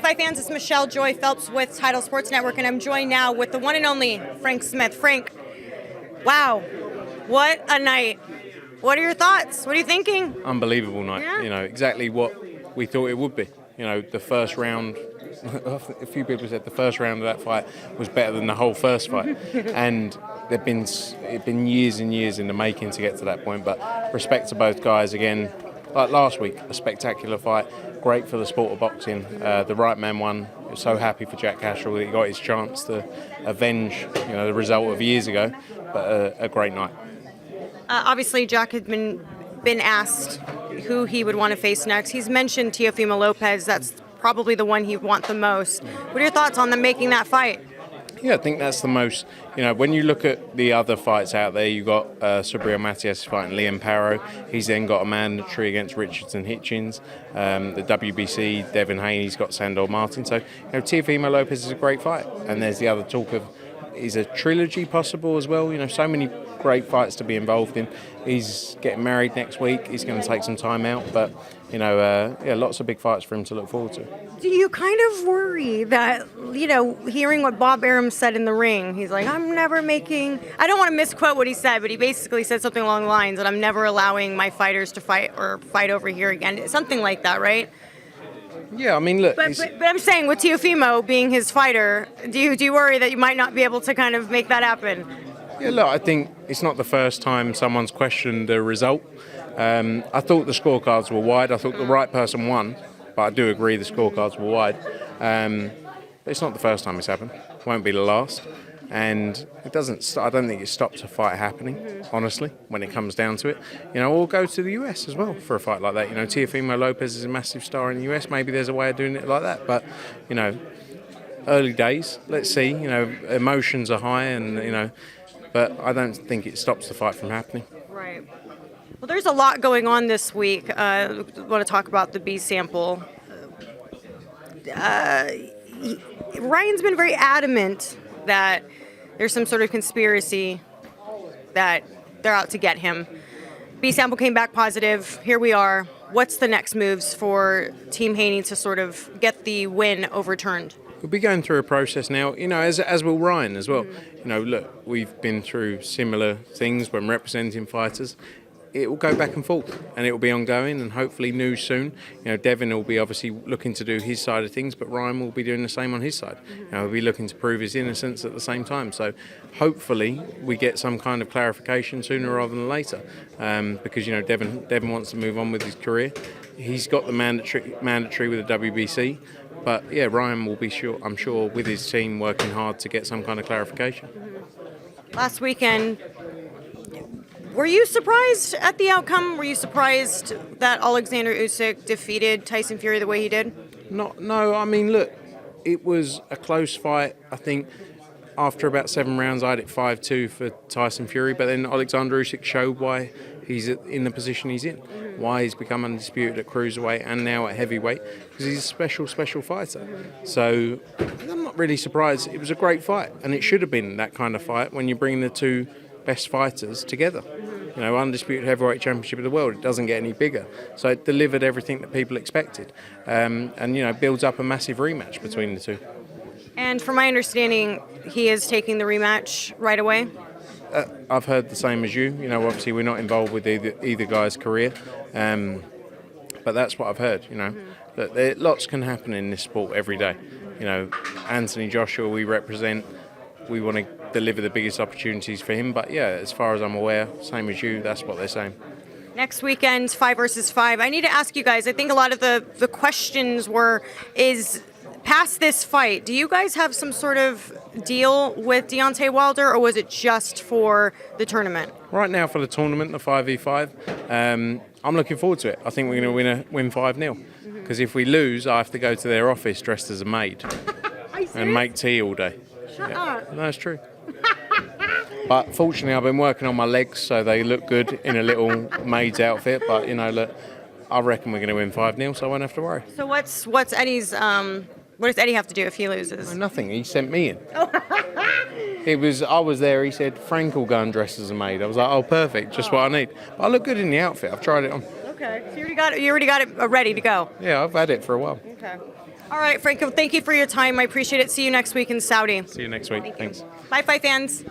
Fight fans, it's Michelle Joy Phelps with Title Sports Network, and I'm joined now with the one and only Frank Smith. Frank, wow, what a night. What are your thoughts? What are you thinking? Unbelievable night. Yeah. You know, exactly what we thought it would be. You know, the first round, a few people said the first round of that fight was better than the whole first fight. And it's been years and years in the making to get to that point. But respect to both guys again. Like last week, a spectacular fight. Great for the sport of boxing. The right man won. So happy for Jack Catterall that he got his chance to avenge, the result of years ago. But a great night. Obviously, Jack had been asked who he would want to face next. He's mentioned Teofimo Lopez. That's probably the one he'd want the most. What are your thoughts on them making that fight? Yeah, I think that's the most, when you look at the other fights out there, you've got Subriel Matias fighting Liam Parrow. He's then got a mandatory against Richardson Hitchens. The WBC, Devin Haney's got Sandor Martin. So, Teofimo Lopez is a great fight. And there's the other talk of, is a trilogy possible as well? So many great fights to be involved in. He's getting married next week. He's going to take some time out. But, lots of big fights for him to look forward to. Do you kind of worry that, hearing what Bob Arum said in the ring, he's like, I'm never making, I don't want to misquote what he said, but he basically said something along the lines that I'm never allowing my fighters to fight over here again. Something like that, right? Yeah, I mean, look. But I'm saying with Teofimo being his fighter, do you worry that you might not be able to kind of make that happen? Yeah, look, I think it's not the first time someone's questioned the result. I thought the scorecards were wide. I thought the right person won, but I do agree the scorecards were wide. But it's not the first time it's happened. It won't be the last. And it doesn't. I don't think it stops a fight happening, honestly, when it comes down to it. Or go to the US as well for a fight like that. Teofimo Lopez is a massive star in the US. Maybe there's a way of doing it like that. But, early days. Let's see. Emotions are high and, but I don't think it stops the fight from happening. Right. Well, there's a lot going on this week. I want to talk about the B-sample. Ryan's been very adamant that there's some sort of conspiracy that they're out to get him. B-sample came back positive. Here we are. What's the next moves for Team Haney to sort of get the win overturned? We'll be going through a process now, as will Ryan as well. Look, we've been through similar things when representing fighters. It will go back and forth, and it will be ongoing, and hopefully news soon. Devin will be obviously looking to do his side of things, but Ryan will be doing the same on his side. He'll be looking to prove his innocence at the same time. So hopefully we get some kind of clarification sooner rather than later, because Devin wants to move on with his career. He's got the mandatory with the WBC. But yeah, Ryan will be I'm sure, with his team working hard to get some kind of clarification. Last weekend, were you surprised at the outcome? Were you surprised that Alexander Usyk defeated Tyson Fury the way he did? No. I mean, look, it was a close fight. I think after about 7 rounds, I had it 5-2 for Tyson Fury. But then Alexander Usyk showed why he's in the position he's in, why he's become undisputed at cruiserweight and now at heavyweight, because he's a special fighter. So I'm not really surprised. It was a great fight, and it should have been that kind of fight when you bring the two best fighters together. Undisputed heavyweight championship of the world, it doesn't get any bigger. So it delivered everything that people expected, and builds up a massive rematch between the two. And from my understanding, he is taking the rematch right away? I've heard the same as you. Obviously we're not involved with either guy's career, but that's what I've heard. That lots can happen in this sport every day. Anthony Joshua we represent. We want to deliver the biggest opportunities for him. But yeah, as far as I'm aware, same as you, that's what they're saying. Next weekend, 5 versus 5. I need to ask you guys, I think a lot of the questions is past this fight, do you guys have some sort of deal with Deontay Wilder, or was it just for the tournament? Right now for the tournament, the 5v5, I'm looking forward to it. I think we're going to win 5-0. Because if we lose, I have to go to their office dressed as a maid and make tea all day. Shut up. No, it's true. But fortunately, I've been working on my legs, so they look good in a little maid's outfit. But, look, I reckon we're going to win 5-0, so I won't have to worry. So what's Eddie's... what does Eddie have to do if he loses? No, nothing. He sent me in. I was there. He said, Frank will go and dress as a maid. I was like, oh, perfect. Just what I need. But I look good in the outfit. I've tried it on. Okay. So you already got it ready to go? Yeah, I've had it for a while. Okay. All right, Franco, thank you for your time. I appreciate it. See you next week in Saudi. See you next week. Thanks. Bye, Fight fans.